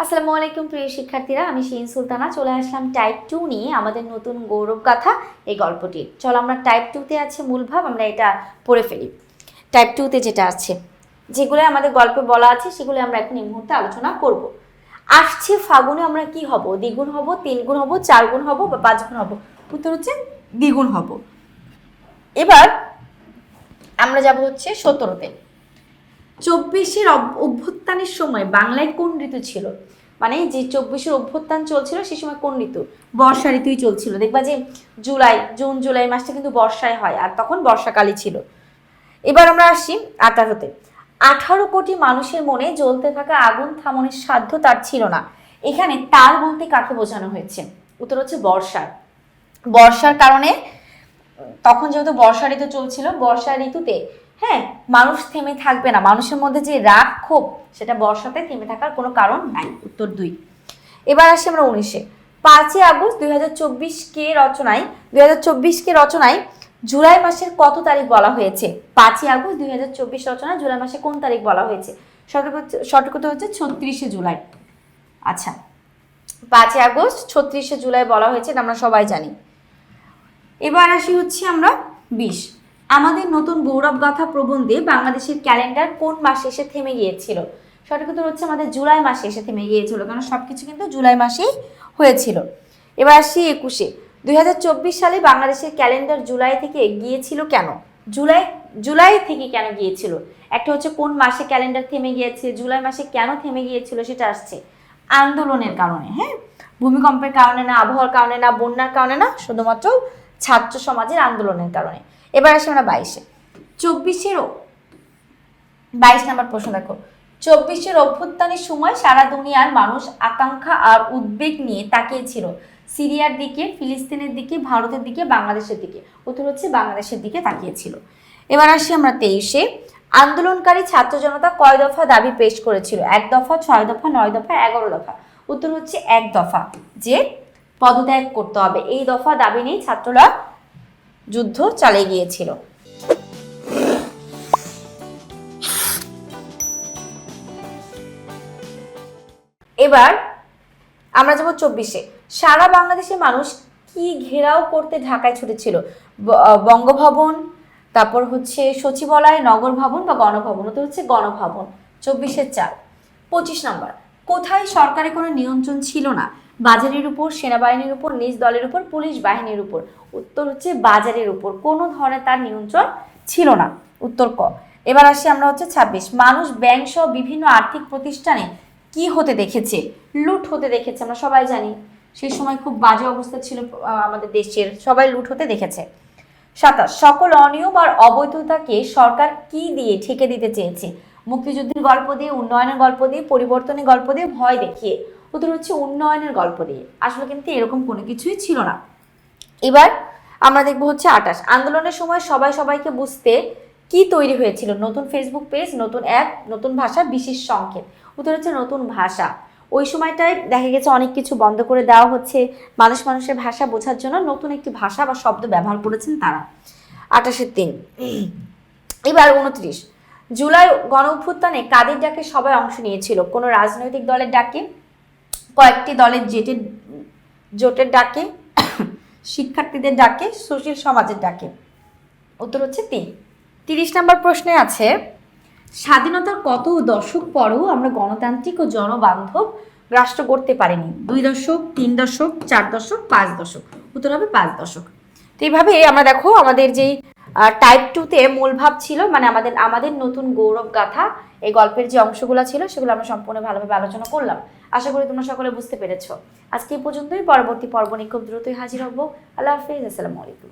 আসসালামু আলাইকুম প্রিয় শিক্ষার্থীরা, আমি শিন সুলতানা চলে আসলাম টাইপ 2 নিয়ে আমাদের নতুন গৌরব গাথা এই গল্পটি। চলো আমরা টাইপ 2 তে আছে মূল ভাব, আমরা এটা পড়ে ফেলি। টাইপ 2 তে যেটা আছে, যেগুলো আমাদের গল্পে বলা আছে সেগুলো আমরা এখন এই মুহূর্তে আলোচনা করব। আসছে ফাগুনে আমরা কি হব? দ্বিগুণ হব, 3 গুণ হব, 4 গুণ হব বা 5 গুণ হব? উত্তর হচ্ছে দ্বিগুণ হব। এবার আমরা যাব হচ্ছে 17তে। 24-এর অভ্যুত্থানের সময় বাংলায় কোন ঋতু ছিল? মানে যে 24-এর অভ্যুত্থান চলছিল সে সময় কোন ঋতু? বর্ষা ঋতুই চলছিল। দেখবা যে জুন জুলাই মাসটা কিন্তু বর্ষায় হয়, আর তখন বর্ষাকালই ছিল। এবার আমরা আসি 18তে। 18 কোটি মানুষের মনে জ্বলতে থাকা আগুন থামানোর সাধ্য তার ছিল না। এখানে তার বলতে কাকে বোঝানো হয়েছে? উত্তর হচ্ছে বর্ষার কারণে, তখন যেহেতু বর্ষা ঋতু চলছিল, বর্ষা ঋতুতে মানুষ থেমে থাকবে না। মানুষের মধ্যে যে রাগ ক্ষোভ, সেটা বর্ষাতে থেমে থাকার কোনো কারণ নাই। উত্তর 2। এবার আসি আমরা 19-এ। 5ই আগস্ট 2024 কে রচনায় জুলাই মাসের কত তারিখ বলা হয়েছে? 5ই আগস্ট 2024 রচনায় জুলাই মাসে কোন তারিখ বলা হয়েছে? সঠিক উত্তর হচ্ছে 36শে জুলাই। আচ্ছা, 5ই আগস্ট 36শে জুলাই বলা হয়েছে, এটা আমরা সবাই জানি। এবার আসি হচ্ছে আমরা 20। আমাদের নতুন গৌরব গাথা প্রবন্ধে বাংলাদেশের ক্যালেন্ডার কোন মাসে এসে থেমে গিয়েছিল? সঠিক উত্তর হচ্ছে আমাদের জুলাই মাসে এসে থেমে গিয়েছিল, কারণ সবকিছু কিন্তু জুলাই মাসেই হয়েছিল। এবার আসি 21-এ। 2024 সালে বাংলাদেশের ক্যালেন্ডার জুলাই থেকে গিয়েছিল কেন? জুলাই থেকে কেন গিয়েছিল? একটা হচ্ছে কোন মাসে ক্যালেন্ডার থেমে গিয়েছে, জুলাই মাসে কেন থেমে গিয়েছিল সেটা আসছে আন্দোলনের কারণে। ভূমিকম্পের কারণে না, আবহাওয়ার কারণে না, বন্যার কারণে না, শুধুমাত্র ছাত্র সমাজের আন্দোলনের কারণে। এবার আসি আমরা 22-এ। 22 নম্বর প্রশ্ন দেখো। 24-এর অভ্যুত্থানের সময় সারা দুনিয়ার মানুষ আকাঙ্ক্ষা আর উদ্বেগ নিয়ে তাকিয়েছিল সিরিয়ার দিকে, ফিলিস্তিনের দিকে, ভারতের দিকে, বাংলাদেশের দিকে। উত্তর হচ্ছে বাংলাদেশের দিকে তাকিয়েছিল। এবার আসি আমরা 23-এ। আন্দোলনকারী ছাত্র জনতা কয় দফা দাবি পেশ করেছিল? 1 দফা, 6 দফা, 9 দফা, 11 দফা? উত্তর হচ্ছে 1 দফা, যে পদত্যাগ করতে হবে। এই দফা দাবি নিয়ে ছাত্ররা যুদ্ধ চালিয়ে গিয়েছিল। এবার আমরা যাব 24-এ। সারা বাংলাদেশের মানুষ কি ঘেরাও করতে ঢাকায় ছুটেছিল? বঙ্গভবন, তারপর হচ্ছে সচিবালয়, নগর ভবন বা গণভবন? তো হচ্ছে গণভবন। 24-এর 4। 25 নম্বর। কোথায় সরকারের কোনো নিয়ন্ত্রণ ছিল না? বাজারের উপর, সেনাবাহিনীর উপর, নিজ দলের উপর, পুলিশ বাহিনীর উপর? উত্তর হচ্ছে বাজারের উপর, কোনো ধরনের তার নিয়ন্ত্রণ ছিল না। উত্তর ক। এবার আসি আমরা হচ্ছে 26। মানুষ ব্যাংক সহ বিভিন্ন আর্থিক প্রতিষ্ঠানে কি হতে দেখেছে? লুট হতে দেখেছে, আমরা সবাই জানি। সেই সময় খুব বাজে অবস্থা ছিল আমাদের দেশের, সবাই লুট হতে দেখেছে। 27। সকল অনিয়ম আর অবৈধতাকে সরকার কি দিয়ে ঠেকে দিতে চেয়েছে? মুক্তিযুদ্ধের গল্প দিয়ে, উন্নয়নের গল্প দিয়ে, পরিবর্তনের গল্প দিয়ে, ভয় দেখিয়ে? উত্তর হচ্ছে উন্নয়নের গল্প দিয়ে। আসলে কিন্তু এরকম কোনো কিছুই ছিল না। এবার আমরা দেখবো হচ্ছে 28। আন্দোলনের সময় সবাই সবাইকে বুঝতে কি তৈরি হয়েছিল? নতুন ফেসবুক পেজ, নতুন অ্যাপ, নতুন ভাষা, বিশেষ সংকেত? উত্তর হচ্ছে নতুন ভাষা। ওই সময়টায় দেখা গেছে অনেক কিছু বন্ধ করে দেওয়া হচ্ছে, মানুষের ভাষা বোঝার জন্য নতুন একটি ভাষা বা শব্দ ব্যবহার করেছেন তারা। 28-এর 3। এবার 29। জুলাই গণ অভ্যুত্থানে কাদের ডাকে সবাই অংশ নিয়েছিল? কোনো রাজনৈতিক দলের ডাকে, কয়েকটি দলের জোটের ডাকে, শিক্ষার্থীদের ডাকে, সুশীল সমাজের ডাকে? উত্তর হচ্ছে 3। 30 নম্বর প্রশ্নে আছে, স্বাধীনতার কত দশক পরেও আমরা গণতান্ত্রিক ও জনবান্ধব রাষ্ট্র করতে পারিনি? 2 দশক, 3 দশক, 4 দশক, 5 দশক? উত্তর হবে 5 দশক। তো এইভাবে আমরা দেখো আমাদের যেই টাইপ 2-তে মূল ভাব ছিল, মানে আমাদের নতুন গৌরব গাথা, এই গল্পের যে অংশগুলো ছিল সেগুলো আমরা সম্পূর্ণ ভালোভাবে আলোচনা করলাম। আশা করি তোমরা সকলে বুঝতে পেরেছো। আজকে এই পর্যন্তই। পরবর্তী পর্ব নিয়ে খুব দ্রুতই হাজির হবো। আল্লাহ হাফিজ, আসসালামু আলাইকুম।